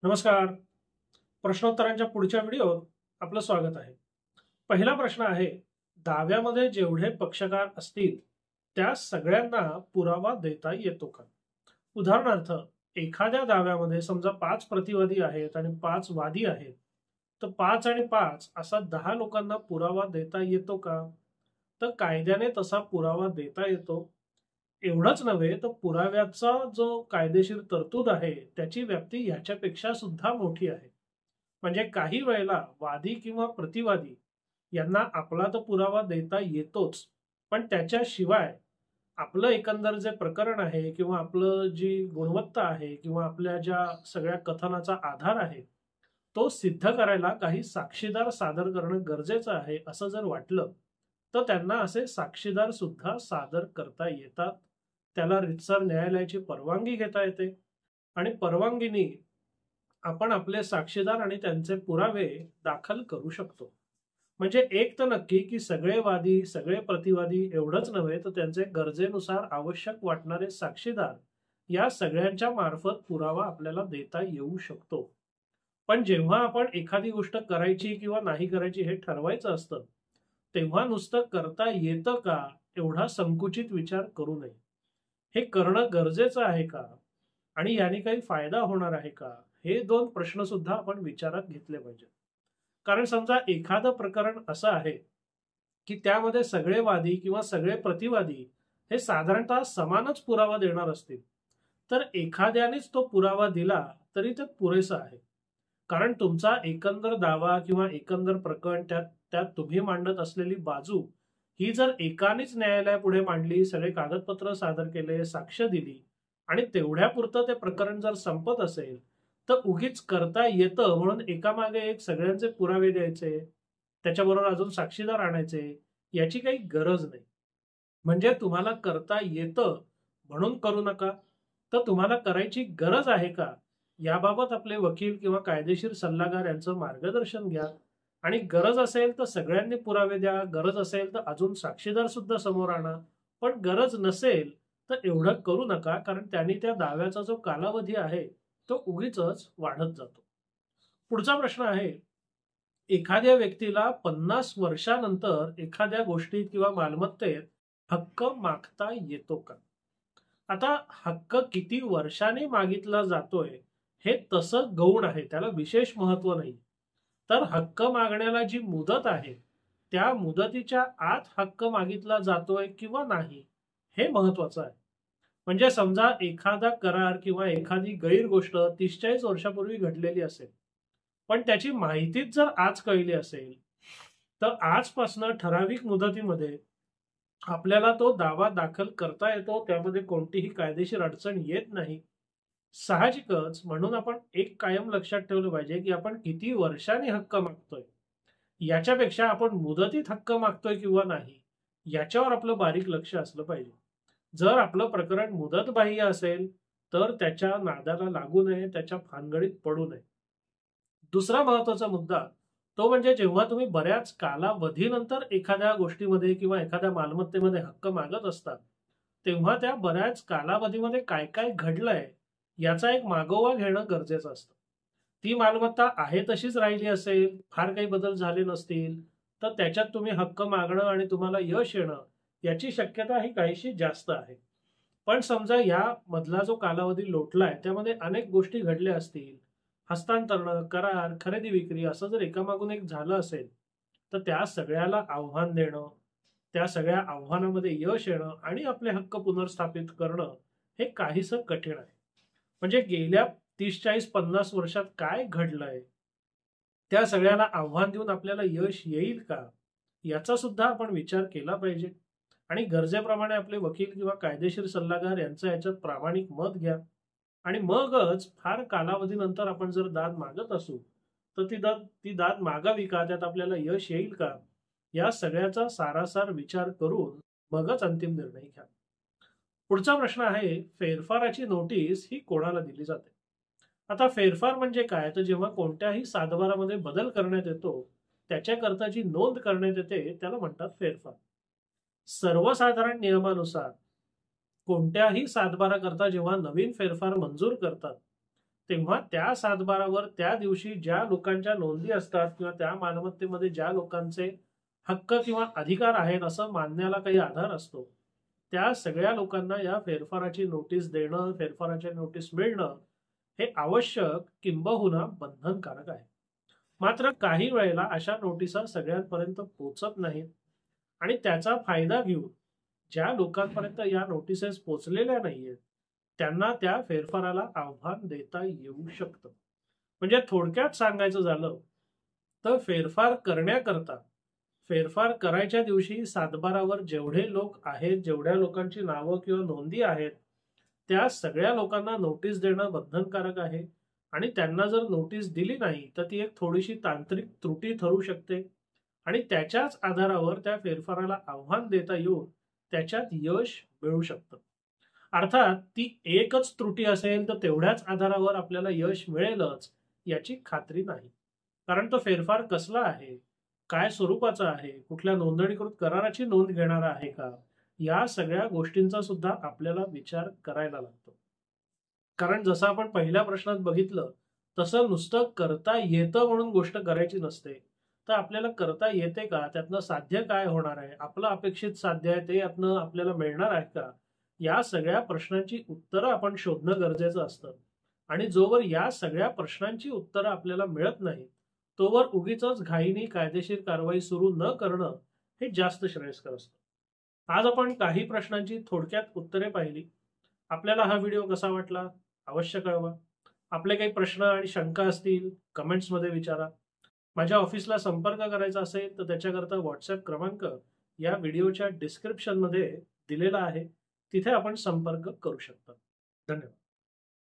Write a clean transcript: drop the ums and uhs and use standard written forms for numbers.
नमस्कार. प्रश्नोत्तरांच्या पुढच्या व्हिडिओत आपलं स्वागत आहे. पहिला प्रश्न आहे, दाव्यामध्ये जेवढे पक्षकार असतील त्या सगळ्यांना पुरावा देता येतो का? उदाहरणार्थ, एखाद्या दाव्यामध्ये समजा 5 प्रतिवादी आहेत आणि 5 वादी आहेत, तर 5 आणि 5 असा 10 लोकांना पुरावा देता येतो का? तर कायद्याने तसा पुरावा देता येतो. एवढंच नव्हे तर पुराव्याचा जो कायदेशीर तरतूद आहे त्याची व्याप्ती याच्यापेक्षा सुद्धा मोठी आहे. म्हणजे काही वेळेला वादी किंवा प्रतिवादी यांना आपला तर पुरावा देता येतोच, पण त्याच्याशिवाय आपलं एकंदर जे प्रकरण आहे किंवा आपलं जी गुणवत्ता आहे किंवा आपल्या ज्या सगळ्या कथनाचा आधार आहे तो सिद्ध करायला काही साक्षीदार सादर करणं गरजेचं आहे असं जर वाटलं तर त्यांना असे साक्षीदार सुद्धा सादर करता येतात. त्याला रीतसर न्यायालयाची परवानगी घेता येते आणि परवानगीने आपण आपले साक्षीदार आणि त्यांचे पुरावे दाखल करू शकतो. म्हणजे एक तर नक्की की सगळे वादी सगळे प्रतिवादी एवढंच नव्हे तर त्यांचे गरजेनुसार आवश्यक वाटणारे साक्षीदार या सगळ्यांच्या मार्फत पुरावा आपल्याला देता येऊ शकतो. पण जेव्हा आपण एखादी गोष्ट करायची किंवा नाही करायची हे ठरवायचं असतं तेव्हा नुसतं करता येतं का एवढा संकुचित विचार करू नये. हे करणं गरजेचं आहे का आणि याने काही फायदा होणार आहे का, हे दोन प्रश्न सुद्धा आपण विचारात घेतले पाहिजे. कारण समजा एखादं प्रकरण असं आहे की त्यामध्ये सगळे वादी किंवा सगळे प्रतिवादी हे साधारणतः समानच पुरावा देणार असतील तर एखाद्यानेच तो पुरावा दिला तरी ते पुरेसं आहे. कारण तुमचा एकंदर दावा किंवा एकंदर प्रकरण त्यात तुम्ही मांडत असलेली बाजू ही जर एकानेच न्यायालयापुढे मांडली, सगळे कागदपत्र सादर केले, साक्ष दिली आणि तेवढ्यापुरतं ते प्रकरण जर संपत असेल तर उगीच करता येतं म्हणून एकामागे एक सगळ्यांचे पुरावे द्यायचे, त्याच्याबरोबर अजून साक्षीदार आणायचे, याची काही गरज नाही. म्हणजे तुम्हाला करता येतं म्हणून करू नका, तर तुम्हाला करायची गरज आहे का याबाबत आपले वकील किंवा कायदेशीर सल्लागार यांचं मार्गदर्शन घ्या. आणि गरज असेल तर सगळ्यांनी पुरावे द्या, गरज असेल तर अजून साक्षीदार सुद्धा समोर आणा. पण गरज नसेल तर एवढं करू नका, कारण त्यांनी त्या दाव्याचा जो कालावधी आहे तो उगीच वाढत जातो. पुढचा प्रश्न आहे, एखाद्या व्यक्तीला 50 वर्षानंतर एखाद्या गोष्टीत किंवा मालमत्तेत हक्क मागता येतो का? आता हक्क किती वर्षांनी मागितला जातोय हे तसं गौण आहे, त्याला विशेष महत्व नाही. तर हक्क मागण्याला जी मुदत आहे त्या मुदतीच्या आत हक्क मागितला जातोय किंवा नाही हे महत्वाचं आहे. म्हणजे समजा एखादा करार किंवा एखादी गैर गोष्ट 30-40 वर्षापूर्वी घडलेली असेल पण त्याची माहितीच जर आज कळली असेल तर आजपासून ठराविक मुदतीमध्ये आपल्याला तो दावा दाखल करता येतो, त्यामध्ये कोणतीही कायदेशीर अडचण येत नाही. साहजिकच म्हणून आपण एक कायम लक्षात ठेवलं पाहिजे की आपण किती वर्षांनी हक्क मागतोय याच्यापेक्षा आपण मुदतीत हक्क मागतोय किंवा नाही याच्यावर आपलं बारीक लक्ष असलं पाहिजे. जर आपलं प्रकरण मुदतबाह्य असेल तर त्याच्या नादाला लागू नये, त्याच्या भानगडीत पडू नये. दुसरा महत्वाचा मुद्दा तो म्हणजे जेव्हा तुम्ही बऱ्याच कालावधीनंतर एखाद्या गोष्टीमध्ये किंवा एखाद्या मालमत्तेमध्ये हक्क मागत असतात तेव्हा त्या बऱ्याच कालावधीमध्ये काय काय घडलंय याचा एक मागोवा घेणं गरजेचं असतं. ती मालमत्ता आहे तशीच राहिली असेल, फार काही बदल झाले नसतील तर त्याच्यात तुम्ही हक्क मागणं आणि तुम्हाला यश येणं याची शक्यता ही काहीशी जास्त आहे. पण समजा या मधला जो कालावधी लोटलाय त्यामध्ये अनेक गोष्टी घडल्या असतील, हस्तांतरण, करार, खरेदी विक्री असं जर एकामागून एक झालं असेल तर त्या सगळ्याला आव्हान देणं, त्या सगळ्या आव्हानामध्ये यश येणं आणि आपले हक्क पुनर्स्थापित करणं हे काहीसं कठीण आहे. म्हणजे गेल्या 30-40-50 वर्षात काय घडलंय त्या सगळ्याला आव्हान देऊन आपल्याला यश येईल का याचा सुद्धा आपण विचार केला पाहिजे. आणि गरजेप्रमाणे आपले वकील किंवा कायदेशीर सल्लागार यांचं याच्यात प्रामाणिक मत घ्या. आणि मगच फार कालावधीनंतर आपण जर दाद मागत असू तर ती दाद मागावी का, त्यात आपल्याला यश येईल का, या सगळ्याचा सारासार विचार करून मगच अंतिम निर्णय घ्या. पुढचा प्रश्न आहे, फेरफाराची नोटीस ही कोणाला दिली जाते? आता फेरफार म्हणजे काय, तर जेव्हा कोणत्याही सातबारामध्ये बदल करण्यात येतो त्याच्याकरता जी नोंद करण्यात येते त्याला म्हणतात फेरफार. सर्वसाधारण नियमानुसार कोणत्याही सातबारा करता जेव्हा नवीन फेरफार मंजूर करतात तेव्हा त्या सातबारावर त्या दिवशी ज्या लोकांच्या नोंदी असतात किंवा त्या मालमत्तेमध्ये ज्या लोकांचे हक्क किंवा अधिकार आहेत असं मानण्याला काही आधार असतो, त्या सगळ्या लोकांना या फेरफाराची नोटीस देणं, फेरफाराची नोटीस मिळणं हे आवश्यक किंबहुना बंधनकारक आहे. मात्र काही वेळेला अशा नोटिसा सगळ्यांपर्यंत पोहोचत नाहीत आणि त्याचा फायदा घेऊन ज्या लोकांपर्यंत या नोटिसेस पोहोचलेल्या नाहीयेत त्यांना त्या फेरफाराला आव्हान देता येऊ शकतं. म्हणजे थोडक्यात सांगायचं झालं तर फेरफार करण्याकरता फेरफार करायच्या दिवशी सातबारावर जेवढे लोक आहेत, जेवढ्या लोकांची नावं किंवा नोंदी आहेत, त्या सगळ्या लोकांना नोटीस देणं बंधनकारक आहे. आणि त्यांना जर नोटीस दिली नाही तर ती एक थोडीशी तांत्रिक त्रुटी ठरू शकते आणि त्याच्याच आधारावर त्या फेरफाराला आव्हान देता येऊन त्याच्यात यश मिळू शकतं. अर्थात ती एकच त्रुटी असेल तर तेवढ्याच आधारावर आपल्याला यश मिळेलच याची खात्री नाही. कारण तो फेरफार कसला आहे, काय स्वरूपाचा आहे, कुठल्या नोंदणीकृत कराराची नोंद घेणारा आहे का, या सगळ्या गोष्टींचा सुद्धा आपल्याला विचार करायला लागतो. कारण जसं आपण पहिल्या प्रश्नात बघितलं तसं नुसतं करता येतं म्हणून गोष्ट करायची नसते. तर आपल्याला करता येते का, त्यातनं साध्य काय होणार आहे, आपलं अपेक्षित साध्य आहे ते यातनं आपल्याला मिळणार आहे का, या सगळ्या प्रश्नांची उत्तरं आपण शोधणं गरजेचं असतं. आणि जोवर या सगळ्या प्रश्नांची उत्तरं आपल्याला मिळत नाही तोवर उगीच घाईने कायदेशीर कारवाई सुरू न करणं हे जास्त श्रेयस्कर असतं. आज आपण काही प्रश्नांची थोडक्यात उत्तरे पाहिली. आपल्याला हा व्हिडिओ कसा वाटला अवश्य कळवा. आपले काही प्रश्न आणि शंका असतील कमेंट्समध्ये विचारा. माझ्या ऑफिसला संपर्क करायचा असेल तर त्याच्याकरता व्हॉट्सॲप क्रमांक या व्हिडिओच्या डिस्क्रिप्शनमध्ये दिलेला आहे, तिथे आपण संपर्क करू शकता. धन्यवाद.